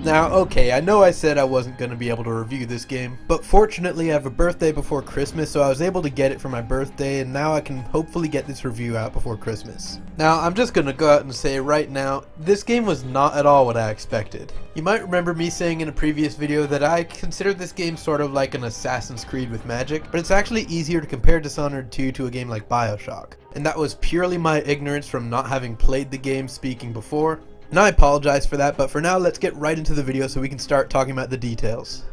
Now, okay, I know I said I wasn't going to be able to review this game, but fortunately I have a birthday before Christmas, so I was able to get it for my birthday, and now I can hopefully get this review out before Christmas. Now, I'm just going to go out and say right now, this game was not at all what I expected. You might remember me saying in a previous video that I consider this game sort of like an Assassin's Creed with magic, but it's actually easier to compare Dishonored 2 to a game like BioShock. And that was purely my ignorance from not having played the game speaking before. And I apologize for that, but for now let's get right into the video so we can start talking about the details.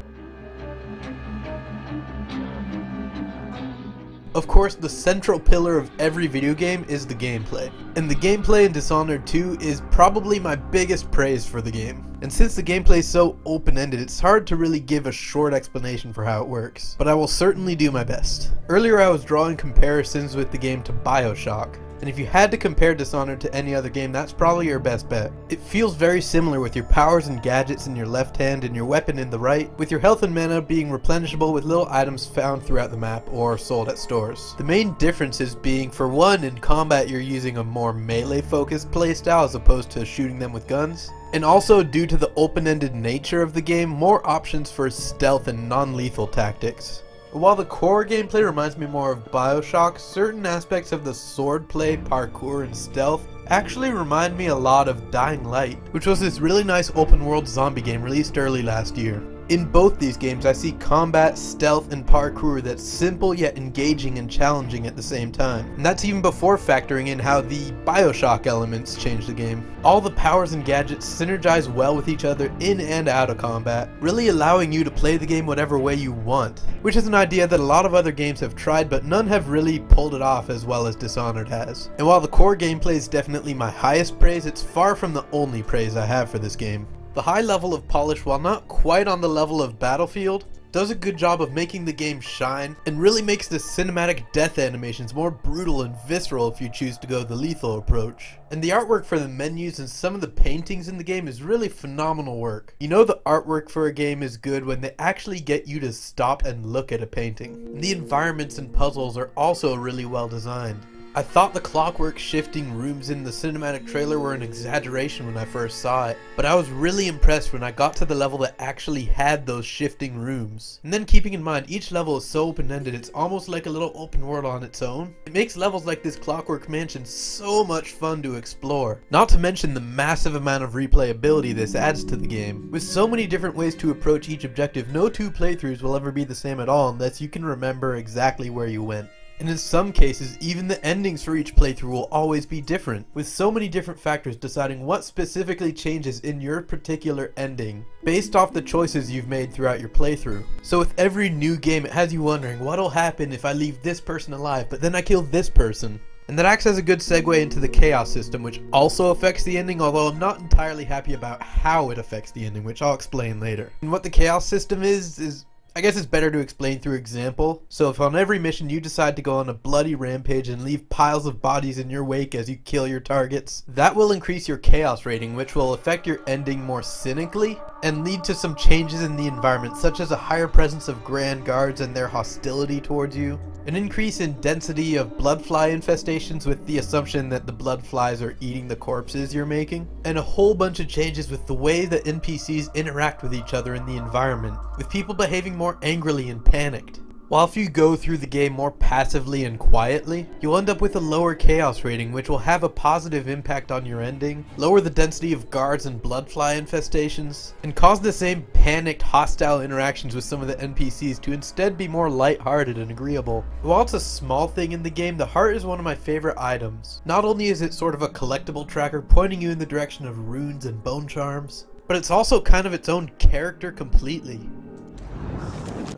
Of course, the central pillar of every video game is the gameplay. And the gameplay in Dishonored 2 is probably my biggest praise for the game. And since the gameplay is so open-ended, it's hard to really give a short explanation for how it works. But I will certainly do my best. Earlier I was drawing comparisons with the game to BioShock. And if you had to compare Dishonored to any other game, that's probably your best bet. It feels very similar with your powers and gadgets in your left hand and your weapon in the right, with your health and mana being replenishable with little items found throughout the map or sold at stores. The main differences being, for one, in combat you're using a more melee focused playstyle as opposed to shooting them with guns. And also, due to the open-ended nature of the game, more options for stealth and non-lethal tactics. While the core gameplay reminds me more of BioShock, certain aspects of the swordplay, parkour, and stealth actually remind me a lot of Dying Light, which was this really nice open world zombie game released early last year. In both these games I see combat, stealth, and parkour that's simple yet engaging and challenging at the same time. And that's even before factoring in how the BioShock elements change the game. All the powers and gadgets synergize well with each other in and out of combat, really allowing you to play the game whatever way you want, which is an idea that a lot of other games have tried but none have really pulled it off as well as Dishonored has. And while the core gameplay is definitely my highest praise, it's far from the only praise I have for this game. The high level of polish, while not quite on the level of Battlefield, does a good job of making the game shine and really makes the cinematic death animations more brutal and visceral if you choose to go the lethal approach. And the artwork for the menus and some of the paintings in the game is really phenomenal work. You know the artwork for a game is good when they actually get you to stop and look at a painting. And the environments and puzzles are also really well designed. I thought the clockwork shifting rooms in the cinematic trailer were an exaggeration when I first saw it, but I was really impressed when I got to the level that actually had those shifting rooms. And then keeping in mind each level is so open-ended it's almost like a little open world on its own. It makes levels like this clockwork mansion so much fun to explore. Not to mention the massive amount of replayability this adds to the game. With so many different ways to approach each objective, no two playthroughs will ever be the same at all unless you can remember exactly where you went. And in some cases, even the endings for each playthrough will always be different, with so many different factors deciding what specifically changes in your particular ending, based off the choices you've made throughout your playthrough. So with every new game it has you wondering, what'll happen if I leave this person alive, but then I kill this person? And that acts as a good segue into the chaos system, which also affects the ending, although I'm not entirely happy about how it affects the ending, which I'll explain later. And what the chaos system is I guess it's better to explain through example. So if on every mission you decide to go on a bloody rampage and leave piles of bodies in your wake as you kill your targets, that will increase your chaos rating, which will affect your ending more cynically and lead to some changes in the environment, such as a higher presence of grand guards and their hostility towards you, an increase in density of bloodfly infestations with the assumption that the bloodflies are eating the corpses you're making, and a whole bunch of changes with the way that NPCs interact with each other in the environment, with people behaving more angrily and panicked. While if you go through the game more passively and quietly, you'll end up with a lower chaos rating, which will have a positive impact on your ending, lower the density of guards and bloodfly infestations, and cause the same panicked, hostile interactions with some of the NPCs to instead be more lighthearted and agreeable. While it's a small thing in the game, the heart is one of my favorite items. Not only is it sort of a collectible tracker pointing you in the direction of runes and bone charms, but it's also kind of its own character completely.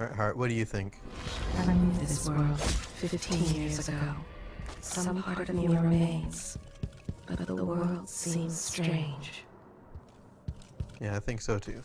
Alright, Heart, what do you think? I knew this world 15 years ago. Some part of me remains, but the world seems strange. Yeah, I think so too.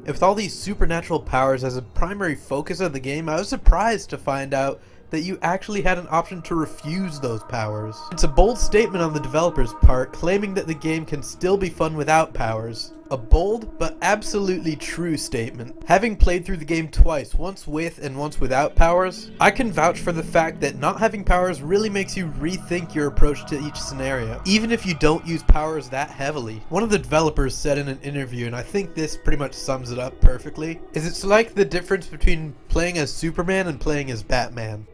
With all these supernatural powers as a primary focus of the game, I was surprised to find out that you actually had an option to refuse those powers. It's a bold statement on the developer's part, claiming that the game can still be fun without powers. A bold, but absolutely true statement. Having played through the game twice, once with and once without powers, I can vouch for the fact that not having powers really makes you rethink your approach to each scenario, even if you don't use powers that heavily. One of the developers said in an interview, and I think this pretty much sums it up perfectly, is it's like the difference between playing as Superman and playing as Batman.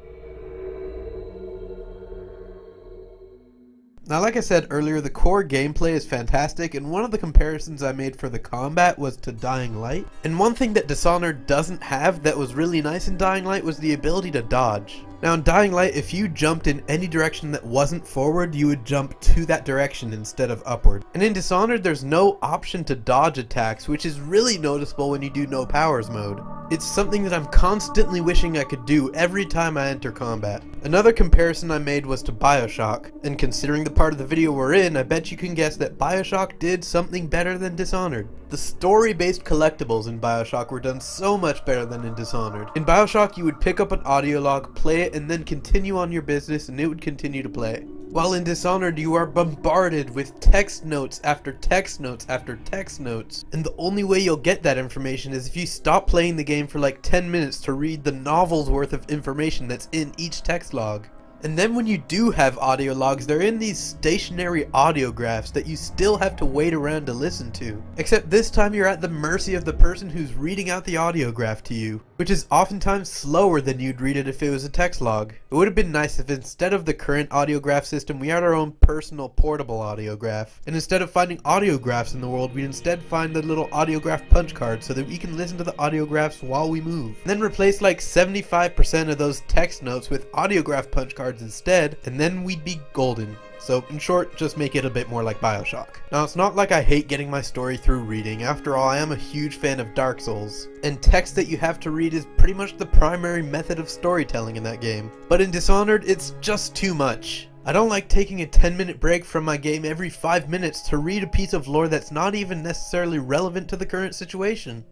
Now, like I said earlier, the core gameplay is fantastic, and one of the comparisons I made for the combat was to Dying Light. And one thing that Dishonored doesn't have that was really nice in Dying Light was the ability to dodge. Now in Dying Light, if you jumped in any direction that wasn't forward, you would jump to that direction instead of upward. And in Dishonored, there's no option to dodge attacks, which is really noticeable when you do no powers mode. It's something that I'm constantly wishing I could do every time I enter combat. Another comparison I made was to BioShock, and considering the part of the video we're in, I bet you can guess that BioShock did something better than Dishonored. The story-based collectibles in BioShock were done so much better than in Dishonored. In BioShock, you would pick up an audio log, play it, and then continue on your business, and it would continue to play. While in Dishonored, you are bombarded with text notes after text notes after text notes. And the only way you'll get that information is if you stop playing the game for like 10 minutes to read the novel's worth of information that's in each text log. And then when you do have audio logs, they're in these stationary audiographs that you still have to wait around to listen to. Except this time you're at the mercy of the person who's reading out the audiograph to you, which is oftentimes slower than you'd read it if it was a text log. It would have been nice if instead of the current audiograph system, we had our own personal portable audiograph. And instead of finding audiographs in the world, we'd instead find the little audiograph punch card so that we can listen to the audiographs while we move. And then replace like 75% of those text notes with audiograph punch cards instead, and then we'd be golden. So in short, just make it a bit more like BioShock. Now it's not like I hate getting my story through reading. After all, I am a huge fan of Dark Souls, and text that you have to read is pretty much the primary method of storytelling in that game. But in Dishonored, it's just too much. I don't like taking a 10-minute break from my game every 5 minutes to read a piece of lore that's not even necessarily relevant to the current situation.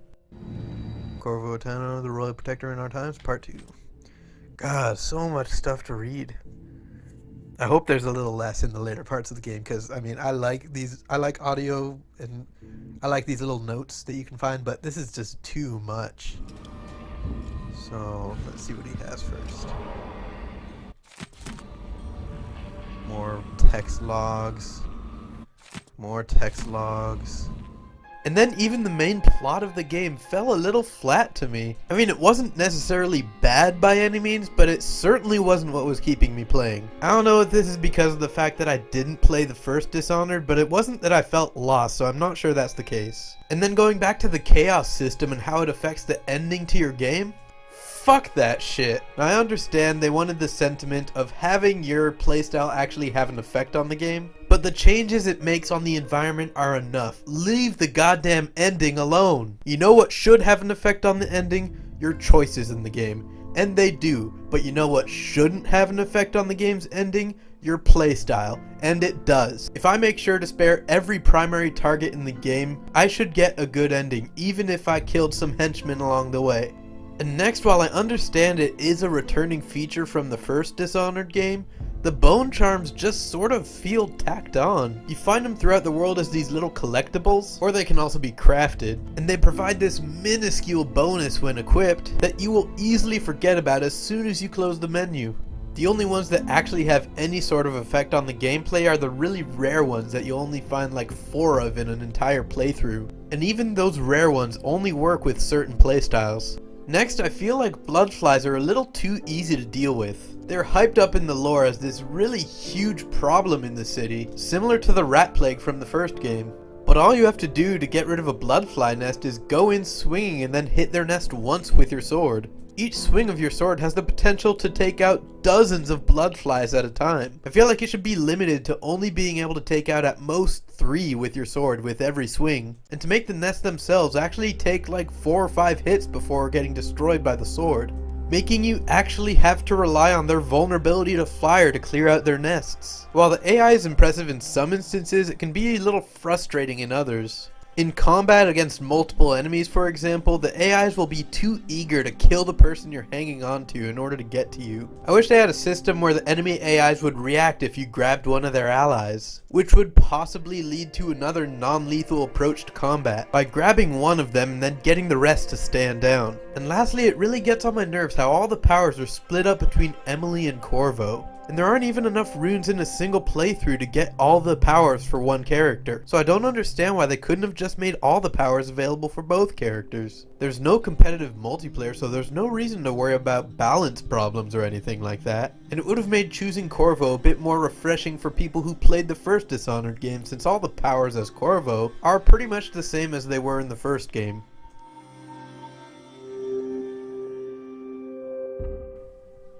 Corvo Atano, the Royal Protector in Our Times, Part 2. God, so much stuff to read. I hope there's a little less in the later parts of the game, because I mean, I like audio and I like these little notes that you can find, but this is just too much. So let's see what he has first. More text logs. More text logs. And then even the main plot of the game fell a little flat to me. I mean, it wasn't necessarily bad by any means, but it certainly wasn't what was keeping me playing. I don't know if this is because of the fact that I didn't play the first Dishonored, but it wasn't that I felt lost, so I'm not sure that's the case. And then going back to the chaos system and how it affects the ending to your game, fuck that shit. Now, I understand they wanted the sentiment of having your playstyle actually have an effect on the game, but the changes it makes on the environment are enough. Leave the goddamn ending alone. You know what should have an effect on the ending? Your choices in the game. And they do. But you know what shouldn't have an effect on the game's ending? Your playstyle. And it does. If I make sure to spare every primary target in the game, I should get a good ending, even if I killed some henchmen along the way. And next, while I understand it is a returning feature from the first Dishonored game, the bone charms just sort of feel tacked on. You find them throughout the world as these little collectibles, or they can also be crafted, and they provide this minuscule bonus when equipped that you will easily forget about as soon as you close the menu. The only ones that actually have any sort of effect on the gameplay are the really rare ones that you'll only find like 4 of in an entire playthrough. And even those rare ones only work with certain playstyles. Next, I feel like bloodflies are a little too easy to deal with. They're hyped up in the lore as this really huge problem in the city, similar to the rat plague from the first game. But all you have to do to get rid of a bloodfly nest is go in swinging and then hit their nest once with your sword. Each swing of your sword has the potential to take out dozens of bloodflies at a time. I feel like it should be limited to only being able to take out at most 3 with your sword with every swing, and to make the nests themselves actually take like 4 or 5 hits before getting destroyed by the sword, making you actually have to rely on their vulnerability to fire to clear out their nests. While the AI is impressive in some instances, it can be a little frustrating in others. In combat against multiple enemies, for example, the AIs will be too eager to kill the person you're hanging on to in order to get to you. I wish they had a system where the enemy AIs would react if you grabbed one of their allies, which would possibly lead to another non-lethal approach to combat, by grabbing one of them and then getting the rest to stand down. And lastly, it really gets on my nerves how all the powers are split up between Emily and Corvo. And there aren't even enough runes in a single playthrough to get all the powers for one character. So I don't understand why they couldn't have just made all the powers available for both characters. There's no competitive multiplayer, so there's no reason to worry about balance problems or anything like that. And it would have made choosing Corvo a bit more refreshing for people who played the first Dishonored game, since all the powers as Corvo are pretty much the same as they were in the first game.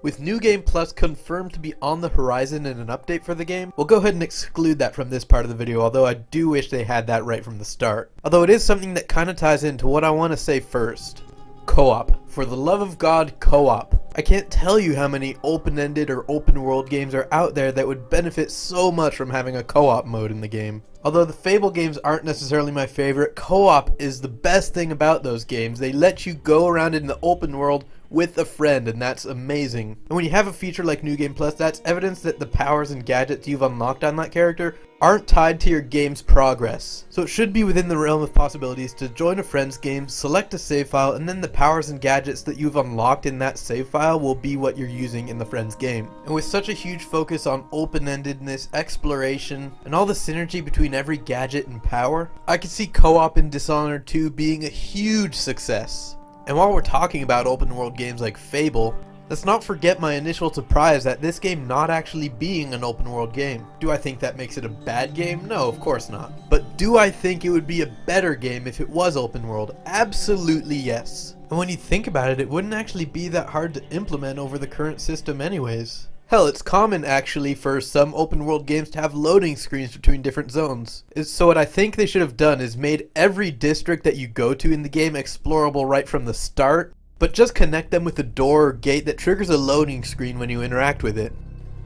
With New Game Plus confirmed to be on the horizon in an update for the game, we'll go ahead and exclude that from this part of the video, although I do wish they had that right from the start. Although it is something that kind of ties into what I want to say first. Co-op. For the love of God, co-op. I can't tell you how many open-ended or open-world games are out there that would benefit so much from having a co-op mode in the game. Although the Fable games aren't necessarily my favorite, co-op is the best thing about those games. They let you go around in the open world with a friend, and that's amazing. And when you have a feature like New Game Plus, that's evidence that the powers and gadgets you've unlocked on that character aren't tied to your game's progress. So it should be within the realm of possibilities to join a friend's game, select a save file, and then the powers and gadgets that you've unlocked in that save file will be what you're using in the friend's game. And with such a huge focus on open-endedness, exploration, and all the synergy between every gadget and power, I could see co-op in Dishonored 2 being a huge success. And while we're talking about open world games like Fable, let's not forget my initial surprise at this game not actually being an open world game. Do I think that makes it a bad game? No, of course not. But do I think it would be a better game if it was open world? Absolutely yes. And when you think about it, it wouldn't actually be that hard to implement over the current system anyways. Hell, it's common actually for some open world games to have loading screens between different zones. So what I think they should have done is made every district that you go to in the game explorable right from the start, but just connect them with a door or gate that triggers a loading screen when you interact with it.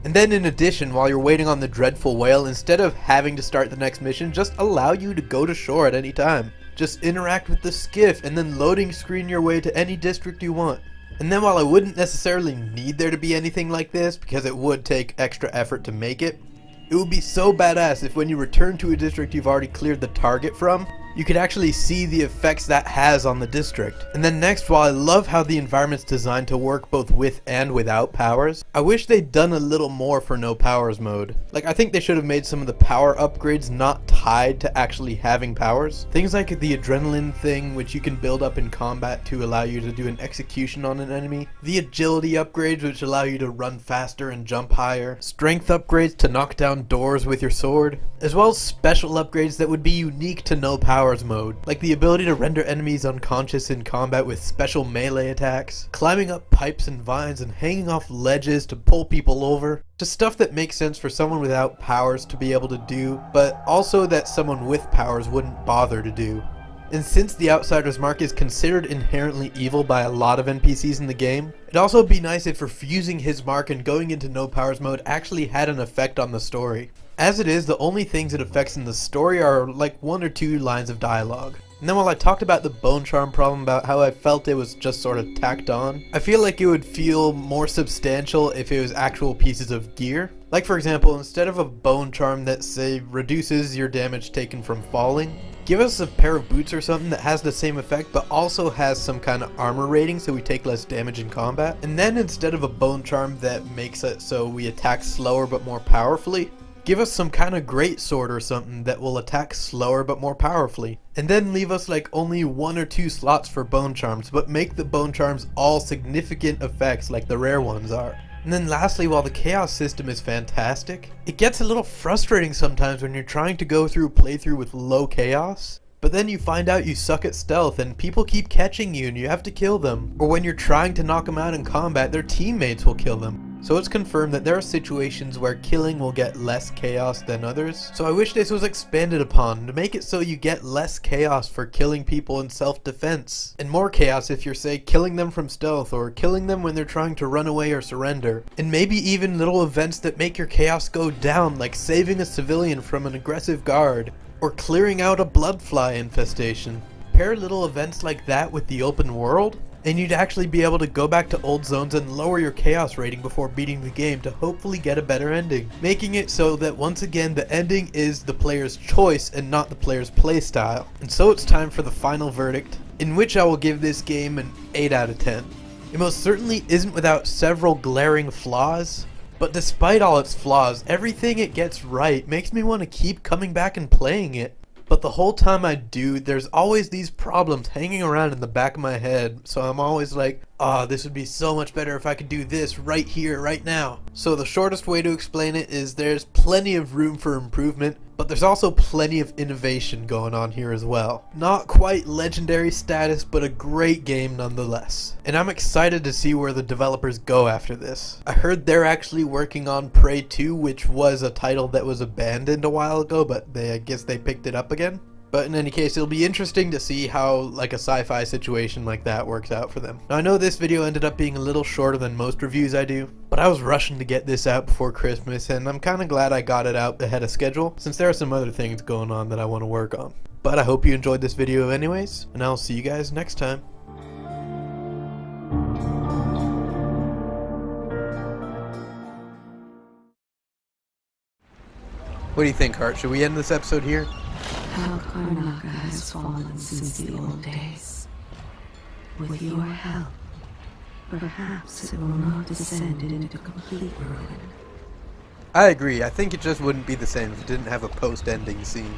And then in addition, while you're waiting on the dreadful whale, instead of having to start the next mission, just allow you to go to shore at any time. Just interact with the skiff and then loading screen your way to any district you want. And then while I wouldn't necessarily need there to be anything like this, because it would take extra effort to make it, it would be so badass if when you return to a district you've already cleared the target from, you could actually see the effects that has on the district. And then next, while I love how the environment's designed to work both with and without powers, I wish they'd done a little more for no powers mode. Like, I think they should have made some of the power upgrades not tied to actually having powers. Things like the adrenaline thing, which you can build up in combat to allow you to do an execution on an enemy. The agility upgrades, which allow you to run faster and jump higher. Strength upgrades to knock down doors with your sword. As well as special upgrades that would be unique to no powers mode, like the ability to render enemies unconscious in combat with special melee attacks, climbing up pipes and vines and hanging off ledges to pull people over. Just stuff that makes sense for someone without powers to be able to do, but also that someone with powers wouldn't bother to do. And since the Outsider's Mark is considered inherently evil by a lot of NPCs in the game, it'd also be nice if refusing his mark and going into no powers mode actually had an effect on the story. As it is, the only things it affects in the story are like 1 or 2 lines of dialogue. And then while I talked about the bone charm problem, about how I felt it was just sort of tacked on, I feel like it would feel more substantial if it was actual pieces of gear. Like for example, instead of a bone charm that say reduces your damage taken from falling, give us a pair of boots or something that has the same effect but also has some kind of armor rating so we take less damage in combat. And then instead of a bone charm that makes it so we attack slower but more powerfully, give us some kind of great sword or something that will attack slower but more powerfully. And then leave us like only 1 or 2 slots for bone charms, but make the bone charms all significant effects like the rare ones are. And then lastly, while the chaos system is fantastic, it gets a little frustrating sometimes when you're trying to go through a playthrough with low chaos, but then you find out you suck at stealth and people keep catching you and you have to kill them. Or when you're trying to knock them out in combat, their teammates will kill them. So it's confirmed that there are situations where killing will get less chaos than others. So I wish this was expanded upon to make it so you get less chaos for killing people in self-defense, and more chaos if you're, say, killing them from stealth or killing them when they're trying to run away or surrender. And maybe even little events that make your chaos go down, like saving a civilian from an aggressive guard, or clearing out a bloodfly infestation. Pair little events like that with the open world, and you'd actually be able to go back to old zones and lower your chaos rating before beating the game to hopefully get a better ending, making it so that once again the ending is the player's choice and not the player's playstyle. And so it's time for the final verdict, in which I will give this game an 8 out of 10. It most certainly isn't without several glaring flaws, but despite all its flaws, everything it gets right makes me want to keep coming back and playing it. But the whole time I do, there's always these problems hanging around in the back of my head, so I'm always like, this would be so much better if I could do this right here, right now. So the shortest way to explain it is there's plenty of room for improvement, but there's also plenty of innovation going on here as well. Not quite legendary status, but a great game nonetheless. And I'm excited to see where the developers go after this. I heard they're actually working on Prey 2, which was a title that was abandoned a while ago, but I guess they picked it up again. But in any case, it'll be interesting to see how like a sci-fi situation like that works out for them. Now I know this video ended up being a little shorter than most reviews I do, but I was rushing to get this out before Christmas, and I'm kind of glad I got it out ahead of schedule, since there are some other things going on that I want to work on. But I hope you enjoyed this video anyways, and I'll see you guys next time. What do you think, Hart? Should we end this episode here? How Karnaka has fallen since the old days. With your help, perhaps it will not descend into complete ruin. I agree. I think it just wouldn't be the same if it didn't have a post-ending scene.